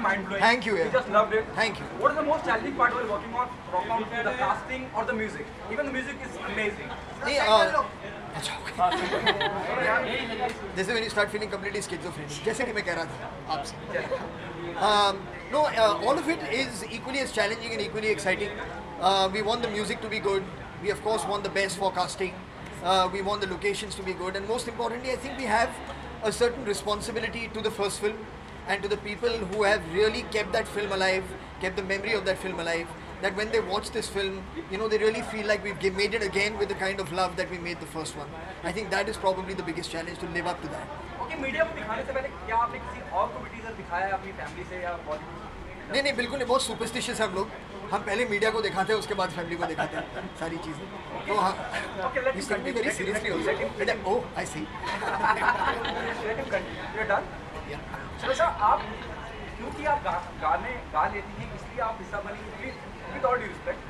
mind blowing. Thank you. We just loved it. Thank you. What is the most challenging part while working on Rock On 2, the casting or the music? Even the music is amazing. जैसे when you start feeling completely schizophrenic, जैसे कि मैं कह रहा था आपसे. No, all of it is equally as challenging and equally exciting. We want the music to be good. We of course want the best for casting. We want the locations to be good, and most importantly, I think we have a certain responsibility to the first film and to the people who have really kept that film alive, kept the memory of that film alive. That when they watch this film, you know, they really feel like we've made it again with the kind of love that we made the first one. I think that is probably the biggest challenge, to live up to that. Okay, media को दिखाने से पहले क्या आपने किसी और को भी टीजर दिखाया है अपनी फैमिली से या बॉलीवुड? नहीं बिल्कुल नहीं, बहुत सुपरस्टिशियस है हम लोग. हम पहले मीडिया को दिखाते हैं, उसके बाद फैमिली को दिखाते हैं सारी चीज़ें. तो हाँ, we take it very seriously also. Oh, I see. Let him continue. You're done? Yeah. Suresha, आप क्योंकि आप गाने गा लेती हैं, इसलिए आप हिस्सा बनी. Please, with all due respect,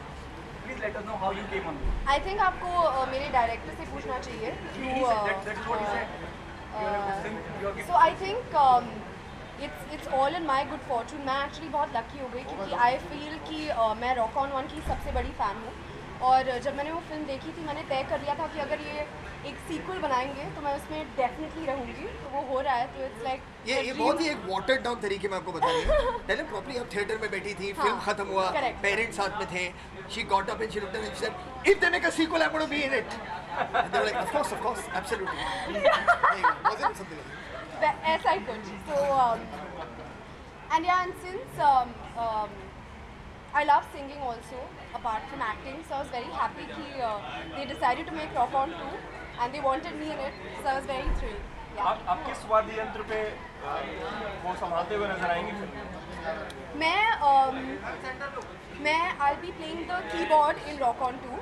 please let us know how you came on board. I think आपको मेरे डायरेक्टर से पूछना चाहिए. That's what he said. So I think it's all in my good fortune. मैं actually बहुत lucky हो गई क्योंकि I feel कि मैं Rock On 1 की सबसे बड़ी fan हूँ. और जब मैंने वो फिल्म देखी थी, मैंने तय कर लिया था कि अगर ये एक सीक्वल बनाएंगे तो मैं उसमें डेफिनेटली रहूँगी. तो वो हो रहा है, तो इट्स लाइक ये बहुत ही एक वाटर्ड डाउन तरीके में आपको बता रही हूँ. पहले प्रॉपर्ली आप थिएटर में बैठी थी, फिल्म खत्म हुआ, पेरेंट्स साथ में थे. She got up and she looked at me and she said, "If they make a sequel, I'm going to be in it." And they were like, "Of course, absolutely." Wasn't it something like that? ऐसा ही कुछ. So and since I love singing also, apart from acting, so I was very happy that they decided to make Rock On 2 and they wanted me in it, so I was very thrilled. Yeah. आप किस वाद्य यंत्र पे वो संभालते हुए नजर आएंगी फिल्म? मैं I'll be playing the keyboard in Rock On 2,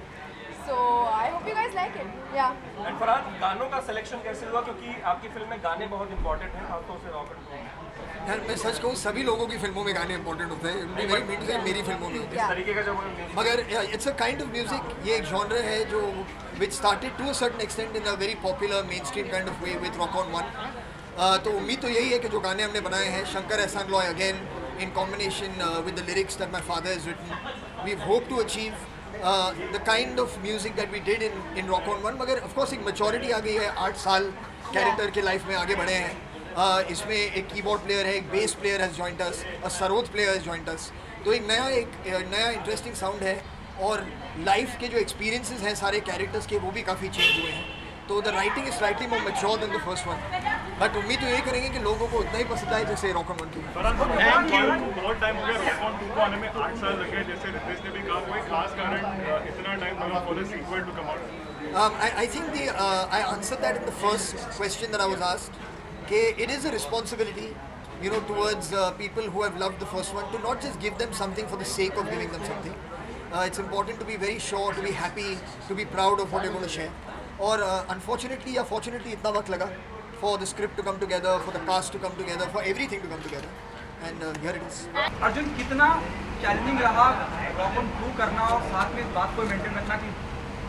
so I hope you guys like it. Yeah. And Farhad, गानों का सिलेक्शन कैसे हुआ, क्योंकि आपकी फिल्म में गाने बहुत इंपॉर्टेंट हैं, खासतौर से रॉक ऑन 2. यार मैं सच कहूँ, सभी लोगों की फिल्मों में गाने इंपॉर्टेंट होते हैं. मेरी फिल्मों में होते हैं. इस तरीके का जो मगर it's a kind of music. ये एक जॉनर है जो which started to a certain extent in a very popular mainstream kind of way with Rock On 1. तो उम्मीद तो यही है कि जो गाने हमने बनाए हैं, शंकर एहसान Loy again in combination with the lyrics that my father has written, we hope to achieve the kind of music that we did in Rock On 1. मगर of course एक maturity आ गई है. 8 साल कैरेक्टर के लाइफ में आगे बढ़े हैं. इसमें एक कीबोर्ड प्लेयर है, एक base player has joined us, a sarod player has joined us. तो एक नया इंटरेस्टिंग साउंड है. और लाइफ के जो एक्सपीरियंसेस हैं सारे कैरेक्टर्स के, वो भी काफ़ी चेंज हुए हैं. तो the writing is slightly more mature than the first one. But उम्मीद तो यही करेंगे कि लोगों को उतना ही पसंद आए जैसे Rock On 1 की. बहुत टाइम हो गया Rock On 2 को आने में, 8 साल लगे. जैसे रितेश ने भी कहा, कोई खास कारण इतना टाइम लगा for the sequel to come out? I think I answered that in the first question that I was asked. It is a responsibility, you know, towards people who have loved the first one, to not just give them something for the sake of giving them something. It's important to be very sure, to be happy, to be proud of what you're going to share. और unfortunately या fortunately इतना वक्त लगा for the script to come together, for the cast to come together, for everything to come together, and here it is. Arjun, कितना challenging रहा Rock On 2 करना और साथ में इस बात को मेंटेन रखना कि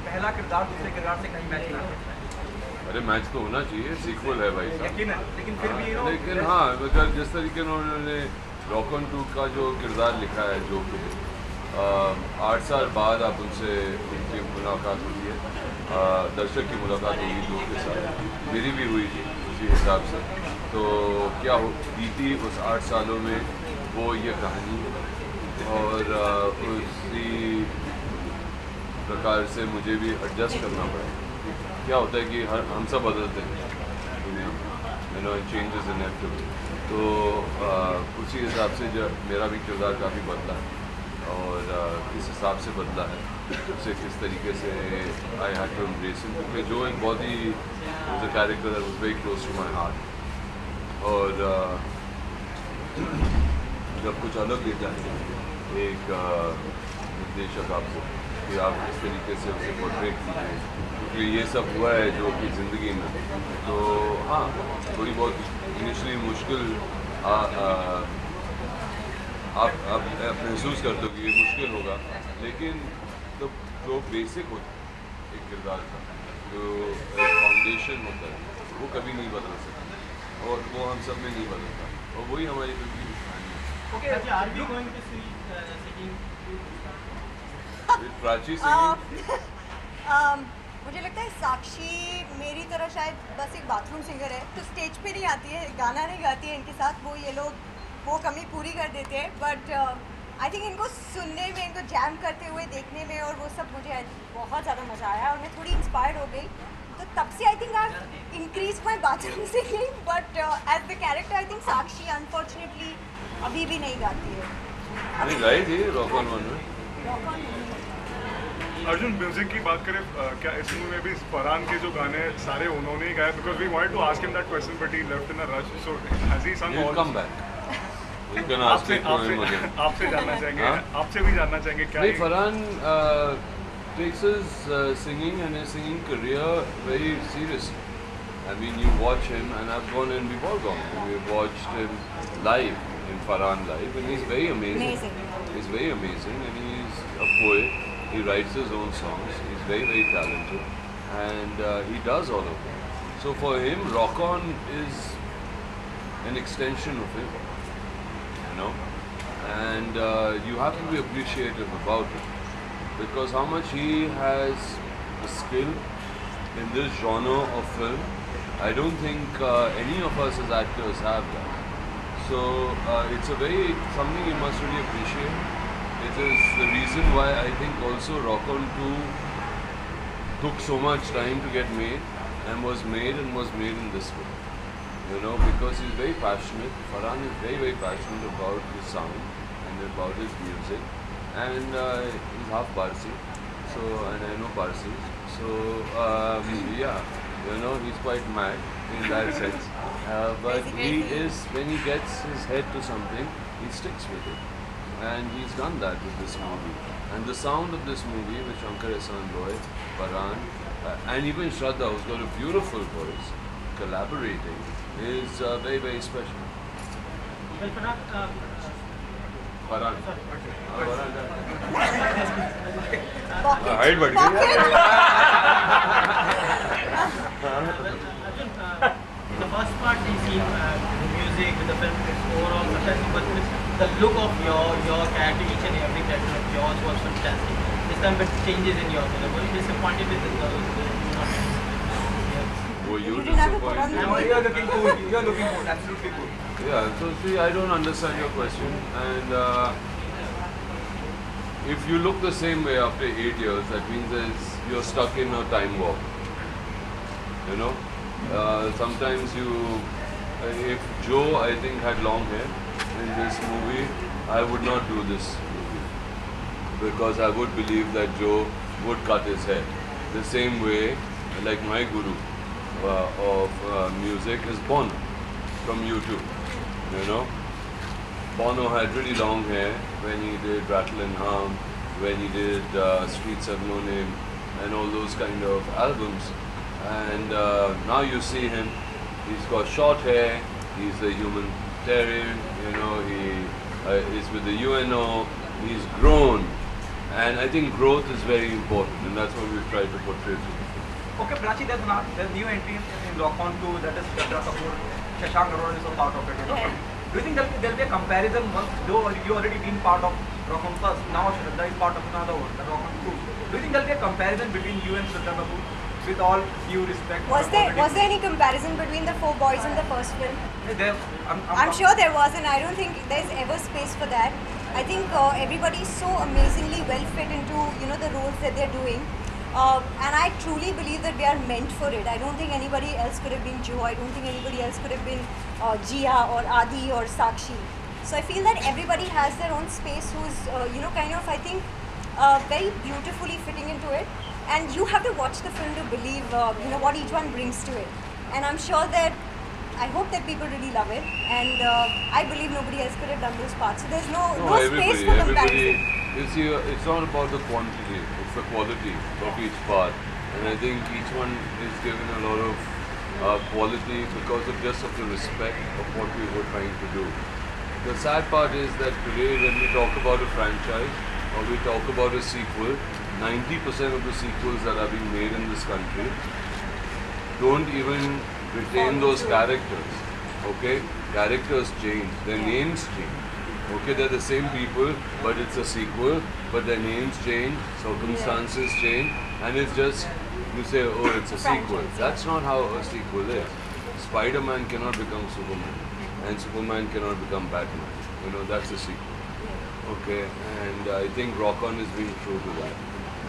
पहला किरदार दूसरे किरदार से कहीं मैच ना हो? अरे मैच तो होना चाहिए, सीक्वल है भाई साहब. यकीन है, लेकिन फिर भी लेकिन हाँ, मगर जिस तरीके से उन्होंने Rock On 2 का जो किरदार लिखा है, जो कि 8 साल बाद आप उनकी मुलाकात हुई है, दर्शक की मुलाकात हुई लोगों के साथ, मेरी भी हुई थी उसी हिसाब से. तो क्या बीती उस 8 सालों में वो ये कहानी है, और उसी प्रकार से मुझे भी एडजस्ट करना पड़ा. क्या होता है कि हम सब बदलते हैं दुनिया में, यू नो, चेंजेस इनेविटेबल. तो उसी हिसाब से जो मेरा भी किरदार काफ़ी बदला है, और किस हिसाब से बदला है, उसे किस तरीके से I had to embrace it, क्योंकि जो एक बहुत ही the character was very close to my heart. और जब कुछ अलग लेता है एक निर्देशक आपको, कि आप इस तरीके से उसे पोर्ट्रेट कीजिए, क्योंकि ये सब हुआ है जो कि ज़िंदगी में. तो हाँ, थोड़ी बहुत इनिशियली मुश्किल आप महसूस करते हो कि ये मुश्किल होगा, लेकिन तो जो बेसिक होता है एक किरदार का, जो एक फाउंडेशन होता है, वो कभी नहीं बदल सकता, और वो हम सब में नहीं बदलता, और वही हमारी फिल्म की कहानी है. Okay, are you going to see singing? With Prachi singing? मुझे लगता है साक्षी मेरी तरह शायद बस एक बाथरूम सिंगर है, तो स्टेज पे नहीं आती है, गाना नहीं गाती है इनके साथ, वो ये लोग वो कमी पूरी कर देते हैं. बट आई थिंक इनको सुनने में, इनको जैम करते हुए देखने में और वो सब मुझे बहुत ज़्यादा मज़ा आया और मैं थोड़ी इंस्पायर्ड हो गई. तो तब से I think I increase my bathroom singing. But as the character I think Sakshi unfortunately अभी भी नहीं गाती है. नहीं गाई थी रॉक ऑन वन में. अर्जुन, म्यूजिक की बात करें, क्या इस मूवी में भी फरहान के जो गाने सारे उन्होंने ही गाए? Because we wanted to ask him that question but he left in a rush. So has he सung He'll all? come back. You can ask it to him again. आपसे जानना चाहेंगे, आपसे भी जानना चाहेंगे क्या नहीं, Farhan takes his singing and his singing career very seriously. I mean, you watch him, and I've gone and we've all gone. We've watched him live in Farhan live, and he's very amazing. He's very amazing, and he's a poet. He writes his own songs. He's very, very talented, and he does all of them. So for him, Rock On is an extension of him, you know. And you have to be appreciative about it, because how much he has the skill in this genre of film, I don't think any of us as actors have that. So it's something you must really appreciate. It is the reason why I think also Rock On 2 took so much time to get made and was made in this way. You know, because he's very passionate. Farhan is very, very passionate about his sound and about his music. And he's half Parsi, and I know Parsis. So yeah, you know, he's quite mad in that sense. But he is, when he gets his head to something, he sticks with it. And he's done that with this movie. And the sound of this movie with Shankar Ehsaan Loy, Farhan, and even Shraddha, who's got a beautiful voice, collaborating, is very, very special. Well, Farhan. Height बढ़ गई. The first part is the music, with the film, it's overall fantastic, but the look of your character, each and every character of yours was fantastic. This time it changes in yours. Were you disappointed with Were you disappointed? You are looking cool. You are looking cool. Absolutely cool. Yeah, so see, I don't understand your question, and if you look the same way after 8 years, that means you're stuck in a time warp. You know, sometimes if Joe, I think, had long hair in this movie, I would not do this movie, because I would believe that Joe would cut his hair the same way, like my guru of music is Bono from U2. You know, Bono had really long hair when he did Rattle and Hum, when he did Streets Have No Name, and all those kind of albums. And now you see him, he's got short hair, he's a humanitarian, you know, he is with the UNO, he's grown. And I think growth is very important, and that's what we've tried to portray to. Okay, Prachi, there's new entry in Rock On 2, that is Shraddha Kapoor. Shashank Arora is a part of it. You know? Yeah. Do you think there'll be a comparison, though you already been part of Rock On first, now Shraddha is part of another one, the Rock On 2. Do you think there'll be a comparison between you and Shraddha Kapoor? With all due respect. Was there any comparison between the 4 boys in the first film? I'm sure there was, and I don't think there's ever space for that. I think everybody is so amazingly well fit into, you know, the roles that they're doing. And I truly believe that we are meant for it. I don't think anybody else could have been Joe. I don't think anybody else could have been Jia or Adi or Sakshi. So I feel that everybody has their own space who's, you know, kind of, I think, very beautifully fitting into it. And you have to watch the film to believe, you know, what each one brings to it. And I'm sure that, I hope that people really love it. And I believe nobody else could have done those parts. So there's no space for comparison. You see, it's not about the quantity, it's the quality of each part. And I think each one is given a lot of quality because of just of the respect of what we were trying to do. The sad part is that today when we talk about a franchise or we talk about a sequel, 90% of the sequels that are being made in this country don't even retain those characters. Okay? Characters change, their names change. Okay, they're the same people, but it's a sequel, but their names change, circumstances change, and it's just, you say, oh, it's a sequel. That's not how a sequel is. Spider-Man cannot become Superman, and Superman cannot become Batman. You know, that's a sequel. Okay, and I think Rock On is being true to that,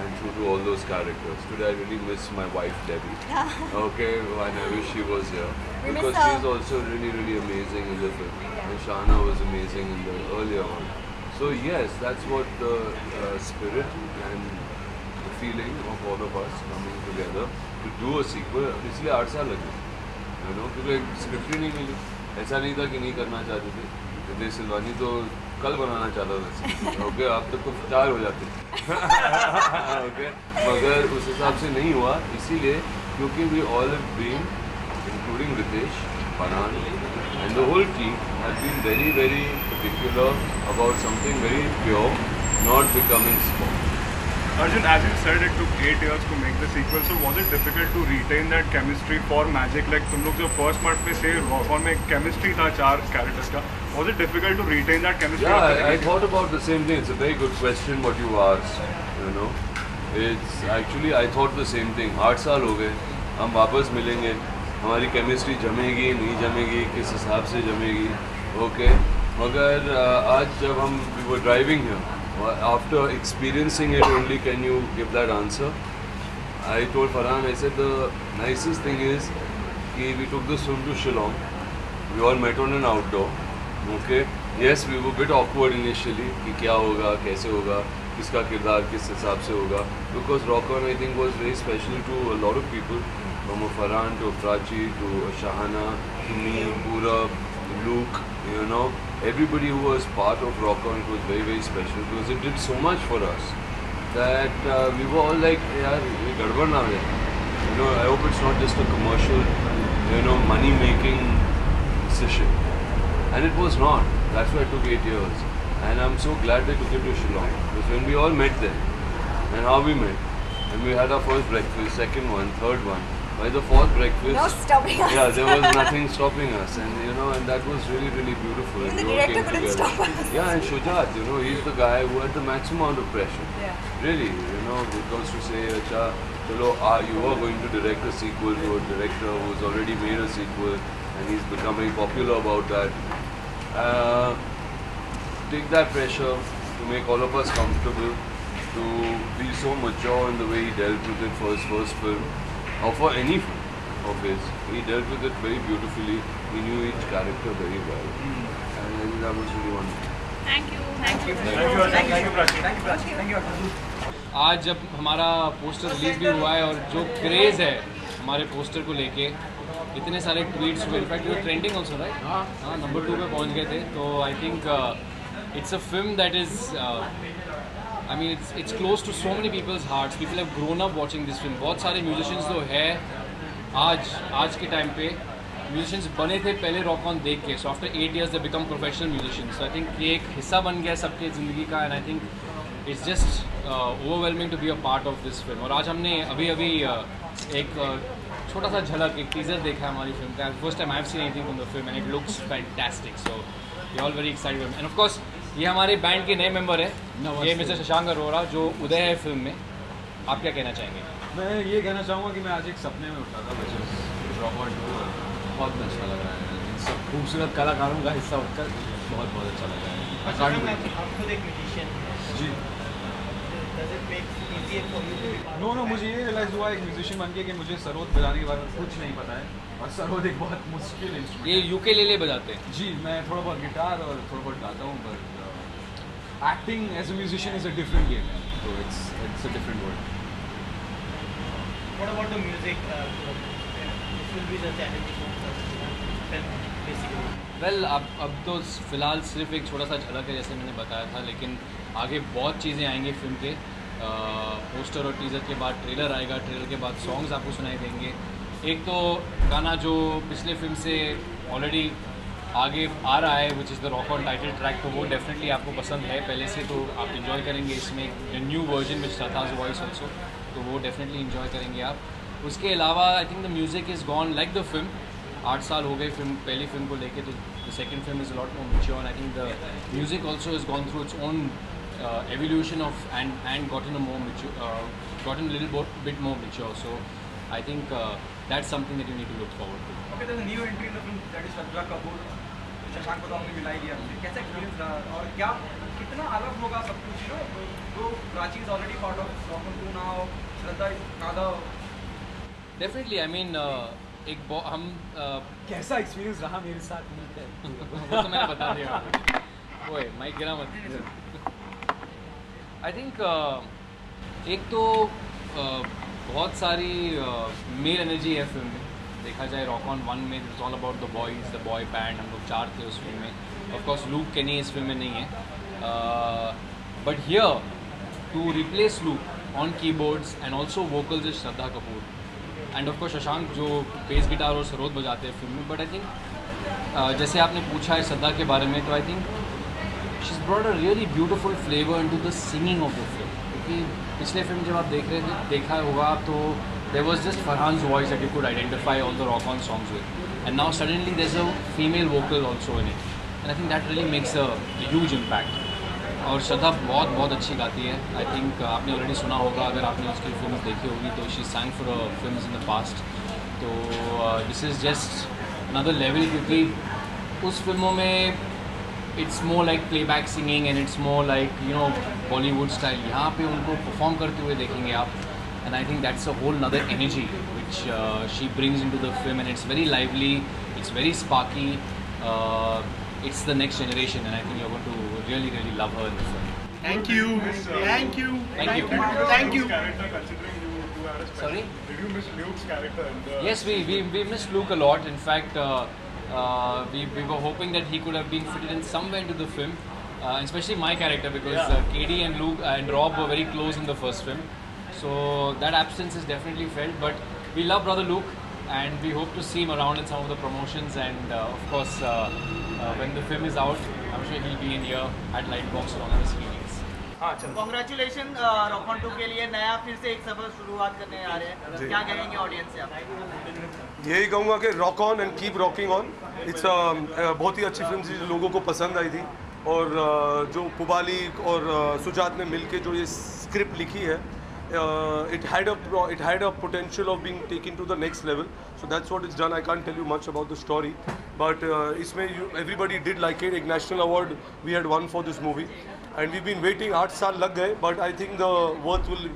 and true to all those characters. Today I really miss my wife Debbie. Okay, and I wish she was here. Because she's also really, really amazing in the film. And Shana was amazing in the earlier one. So yes, that's what the spirit and the feeling of all of us coming together to do a sequel. इसलिए 8 साल लगे, you know, क्योंकि script ही नहीं मिली. ऐसा नहीं था कि नहीं करना चाहते थे. रितेश सिलवानी तो कल बनाना चाहता था. ओके, आप तक तो 4 हो जाते. ओके, मगर उस हिसाब से नहीं हुआ. इसीलिए क्योंकि we all have been, including Ritesh, Farhan, and the whole team have been very, very particular about something very pure, not becoming sport. Arjun, as you said, it took 8 years to make the sequel. So was it difficult to retain that chemistry for Magic? Like तुम लोग जो first part में से Rock On में chemistry था 4 characters का, was it difficult to retain that chemistry? Yeah, I thought about the same thing. It's a very good question what you asked. You know, it's actually I thought the same thing. 8 साल हो गए, हम वापस मिलेंगे, हमारी chemistry जमेगी नहीं जमेगी, किस हिसाब से जमेगी. ओके, मगर आज जब हम we were driving here, after experiencing it only can you give that answer. I told Farhan, I said the nicest thing is that we took this film to Shillong. We all met on an outdoor. Okay, yes, we were a bit awkward initially कि क्या होगा, कैसे होगा, किसका किरदार किस हिसाब से होगा. Because Rock On I think was very special to a lot of people. From Farhan to Prachi to Shahana to me, Purab, Luke, you know, everybody who was part of Rock On, it was very, very special because it did so much for us that we were all like, yaar, ye gadbad na ho jaye. You know, I hope it's not just a commercial, you know, money-making decision. And it was not. That's why it took 8 years. And I'm so glad they took it to Shillong. Because when we all met there, and how we met, and we had our first breakfast, second one, third one, by the 4th breakfast, no stopping us. Yeah, there was nothing stopping us, and you know, and that was really, really beautiful. Even the we all director came couldn't together. stop us. Yeah, and Shujat, you know, he's the guy who had the maximum amount of pressure. Yeah. Really, you know, it goes to say, Acha, chalo, you are going to direct a sequel to a director who's already made a sequel, and he's becoming popular about that. Take that pressure to make all of us comfortable, to be so mature in the way he dealt with it for his first film, or for any film of his. He dealt with it very beautifully. He knew each character very well. And I think that was really wonderful. Thank you. Thank you. Thank you, Prachi. Thank you, Prachi. Thank you. आज जब हमारा poster release भी हुआ है और जो craze है हमारे पोस्टर को लेके, इतने सारे ट्वीट्स हुए, इनफैक्ट वो ट्रेंडिंग ऑल्सो, राइट? हाँ, नंबर 2 पे पहुंच गए थे. तो I think it's a film that is, I mean, it's close to so many people's hearts. People have grown up watching this film. बहुत सारे musicians तो है आज के टाइम पे, musicians बने थे पहले Rock On देख के. So after 8 years they become professional musicians. So I think ये एक हिस्सा बन गया सबके ज़िंदगी का, and I think it's just overwhelming to be a part of this film. और आज हमने अभी एक छोटा सा झलक, एक टीज़र देखा है हमारी फिल्म का. First time I've seen anything from the film and it looks fantastic. So we're all very excited. And of course ये हमारे बैंड के नए मेंबर है, ये मिस्टर शशांक अरोड़ा जो उदय है फिल्म में. आप क्या कहना चाहेंगे? मैं ये कहना चाहूँगा कि मैं आज एक सपने में उठा था, रॉक ऑन 2. बहुत अच्छा लग रहा है. इन सब खूबसूरत कलाकारों का हिस्सा होकर बहुत अच्छा लग रहा है. आप खुद एक म्यूजिशियन जी. नो, मुझे ये रियलाइज़ हुआ एक म्यूजिशियन बन के कि मुझे सरोद बजाने के बारे में कुछ नहीं पता है, और सरोद एक बहुत मुश्किल इंस्ट्रूमेंट. ये यूकेलेले बजाते हैं? जी, मैं थोड़ा बहुत गिटार और थोड़ा बहुत गाता हूँ, पर acting as a musician is a different game, so it's a different world. What about the music? This will be the challenging film basically. Well, अब तो फ़िलहाल सिर्फ एक छोटा सा झलक है जैसे मैंने बताया था, लेकिन आगे बहुत चीज़ें आएंगी फिल्म के. पोस्टर और टीज़र के बाद ट्रेलर आएगा, ट्रेलर के बाद सॉन्ग्स आपको सुनाई देंगे. एक तो गाना जो पिछले फिल्म से ऑलरेडी आगे आ रहा है, which is the rock on title track, तो वो डेफिनेटली आपको पसंद है पहले से, तो आप इन्जॉय करेंगे. इसमें न्यू वर्जन विच लता's वॉइस ऑल्सो, तो वो डेफिनेटली इन्जॉय करेंगे आप. उसके अलावा I think the music is gone like the film. 8 साल हो गए फिल्म पहली फिल्म को लेके, तो the second film is a lot more mature and I think the music also has gone through its own evolution of and gotten a more mature, gotten a little bit more mature. So I think that's something that you need to look forward to. Okay, there's a new entry in the film that is Shraddha Kapoor. Shashank को तो हमने मिला ही दिया, कैसा experience रहा और क्या कितना अलग होगा सब कुछ, यू नो, तो Prachi is already part of Rock On 2 now, Shraddha is कादर. Definitely, I mean हम कैसा एक्सपीरियंस रहा मेरे साथ मिलकर? वो तो मैंने बता दिया. ओए माइक गिरा मत. आई थिंक एक तो बहुत सारी मेल एनर्जी है फिल्म में. देखा जाए रॉक ऑन 1 में it's all about the boys, the boy band, हम लोग 4 थे उस फिल्म में. ऑफ कोर्स लूक केनी इस फिल्म में नहीं है, but here to replace Luke on keyboards and also vocals is Shraddha Kapoor and of course Shashank जो बेस गिटार और सरोद बजाते हैं फिल्म में. बट आई थिंक जैसे आपने पूछा है श्रद्धा के बारे में, तो I think she's brought a really beautiful flavor into the singing of the film. क्योंकि पिछले फिल्म जब आप देख रहे थे, देखा होगा तो there was just Farhan's voice that you could identify all the rock on songs with, and now suddenly there's a female vocal also in it, and I think that really makes a huge impact. और श्रद्धा बहुत अच्छी गाती है. I think आपने already सुना होगा, अगर आपने उसकी फिल्म देखी होगी तो she sang for films in the past. तो this is just another level, क्योंकि उस फिल्मों में it's more like playback singing and it's more like, you know, Bollywood style. यहाँ पे उनको perform करते हुए देखेंगे आप, and I think that's a whole nother energy which she brings into the film, and it's very lively, it's very sparky, it's the next generation, and I think you're going to really love her in the film. Thank you. Thank you. Thank you. Thank you. Character, considering you had a special. Sorry? Did you miss Luke's character in the? Yes, we missed Luke a lot. In fact, we were hoping that he could have been fitted in somewhere into the film, especially my character, because KD and Luke and Rob were very close in the first film. So that absence is definitely felt. But we love brother Luke, and we hope to see him around in some of the promotions. And of course, when the film is out, I'm sure he'll be in here at Lightbox along with screenings. Congratulation rock on 2 के लिए नया फिर से एक सफर शुरुआत करने आ रहे हैं. क्या कहेंगे ऑडियंस से आप? यही कहूँगा कि rock on and keep rocking on. It's बहुत ही अच्छी फिल्म थी जो लोगों को पसंद आई थी, और जो पुबाली और सुजात ने मिलके जो ये स्क्रिप्ट लिखी है, it had a potential of being taken to the next level. So that's what it's done. I can't tell you much about the story, but इसमें everybody did like it. एक national award we had won for this movie, and we've been waiting. 8 साल लग गए, but I think the worth will.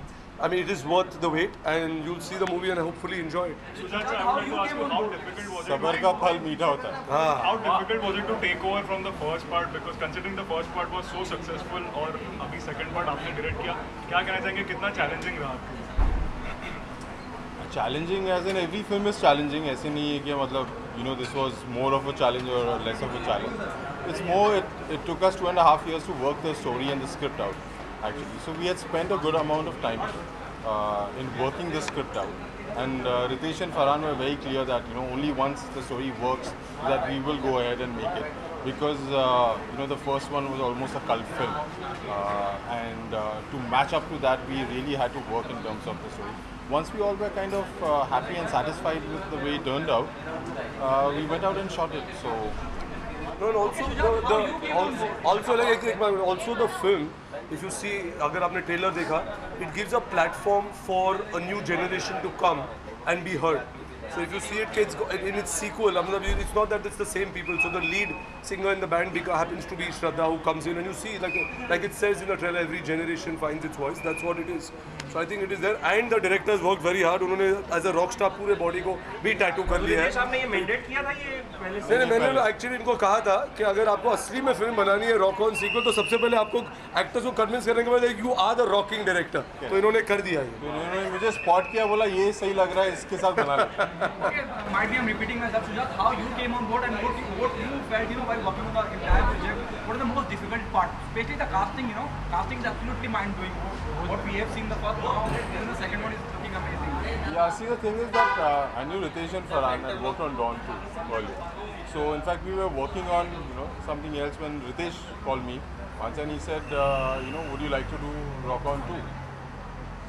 I mean, it is worth the wait, and you'll see the movie and hopefully enjoy it. Sujat sir, I would like to ask you, how difficult was it? सबर का फल मीठा होता है. How difficult was it to take over from the first part? Because considering the first part was so successful, और अभी second part आपने direct किया, क्या कहना चाहेंगे, कितना challenging रहा आपके लिए? Challenging as in every film is challenging. ऐसे नहीं है कि मतलब you know this was more of a challenge or less of a challenge. It's more it took us 2.5 years to work the story and the script out. Actually, so we had spent a good amount of time in working the script out, and Ritesh and Farhan were very clear that only once the story works that we will go ahead and make it, because the first one was almost a cult film, and to match up to that we really had to work in terms of the story. Once we all were kind of happy and satisfied with the way it turned out, we went out and shot it. So also the film, if you see, अगर आपने trailer देखा, it gives a platform for a new generation to come and be heard. So if you see it, kids, in its sequel, it's not that it's the same people. So the lead singer in the band happens to be Shraddha, who comes in, and you see, like it says in the trailer, every generation finds its voice. That's what it is. So I think it is there. And the directors worked very hard. उन्होंने as a rock star पूरे body को भी tattoo कर लिया है. आपने ये mandate किया था ये पहले से? नहीं, मैंने एक्चुअली इनको कहा था कि अगर आपको असली में फिल्म बनानी है रॉक ऑन सीक्वल, तो सबसे पहले आपको एक्टर्स को कन्विंस करने के बाद you are the rocking director. तो इन्होंने कर दिया है. उन्होंने मुझे स्पॉट किया, बोला ये सही लग रहा है, इसके साथ बना लो. Okay, might be I'm repeating myself, Sujat. How you came on board and what you felt, while working on the entire project. What is the most difficult part? Especially the casting, casting is absolutely mind-blowing. What we have seen the first now, and the second one is looking amazing. Yeah, see, the thing is that I knew Ritesh and Farhan and worked on Dawn too earlier. So in fact we were working on something else when Ritesh called me once, and he said, would you like to do Rock On 2?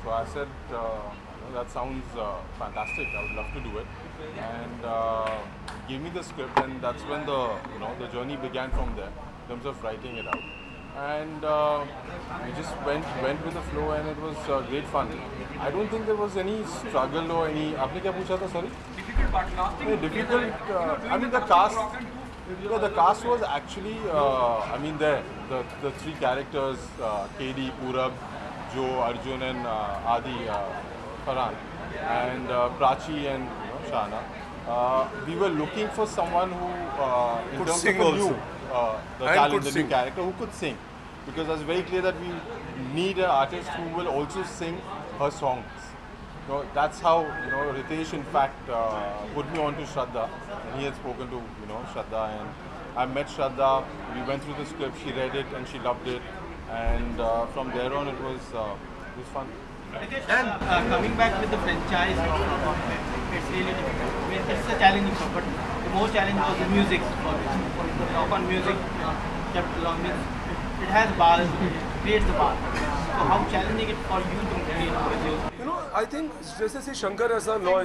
So I said, that sounds fantastic. I would love to do it. And gave me the script, and that's when the journey began from there in terms of writing it out. And we just went with the flow, and it was great fun. I don't think there was any struggle or any. आपने क्या पूछा था? Sorry. Difficult part casting. Difficult. I mean the cast. Yeah, the cast was actually. I mean the three characters, KD, Purab, Joe, Arjun, and Adi, Farhan, and Prachi and Shana. We were looking for someone who in terms sing of also. The talent, the new character who could sing, because it's very clear that we need an artist who will also sing her songs. That's how Ritesh in fact put me on to Shraddha, and he had spoken to Shraddha, and I met Shraddha. We went through the script, she read it and she loved it, and from there on it was fun. And coming back with the franchise, it's really difficult. I mean, it's a challenging job, but the most challenging was the music. The Rock-On music kept along with it has bars, it creates the bar. So how challenging it for you to create music? I think जैसे से Shankar Ehsaan Loy,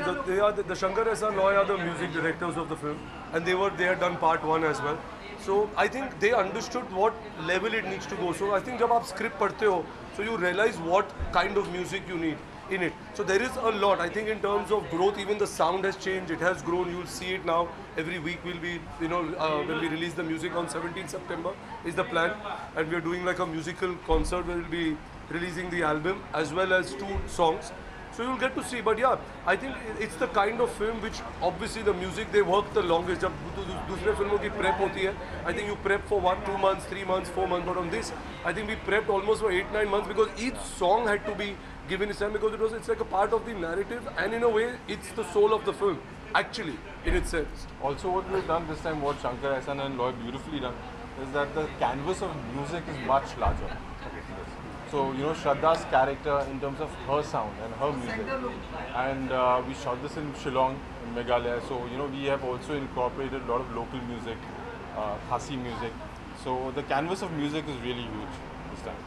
the Shankar Ehsaan Loy are the music directors of the film, and they had done part 1 as well. So I think they understood what level it needs to go. So I think जब आप script पढ़ते हो, so you realize what kind of music you need in it. So there is a lot. I think in terms of growth, even the sound has changed. It has grown. You'll see it now. Every week we'll be, when we release the music on 17th September is the plan, and we are doing like a musical concert where we'll be releasing the album as well as 2 songs. So you'll get to see. But yeah, I think it's the kind of film which obviously the music they work the longest. जब दूसरे फिल्मों की prep होती है, I think you prep for 1, 2 months, 3 months, 4 months. But on this, I think we prepped almost for 8, 9 months, because each song had to be given its time, because it's like a part of the narrative, and in a way, it's the soul of the film, actually, in its sense. Also, what we've done this time, what Shankar Ehsaan and Loy beautifully done, is that the canvas of music is much larger. So, Shraddha's character in terms of her sound and her music. And we shot this in Shillong, in Meghalaya. So, we have also incorporated a lot of local music, Khasi music. So, the canvas of music is really huge this time.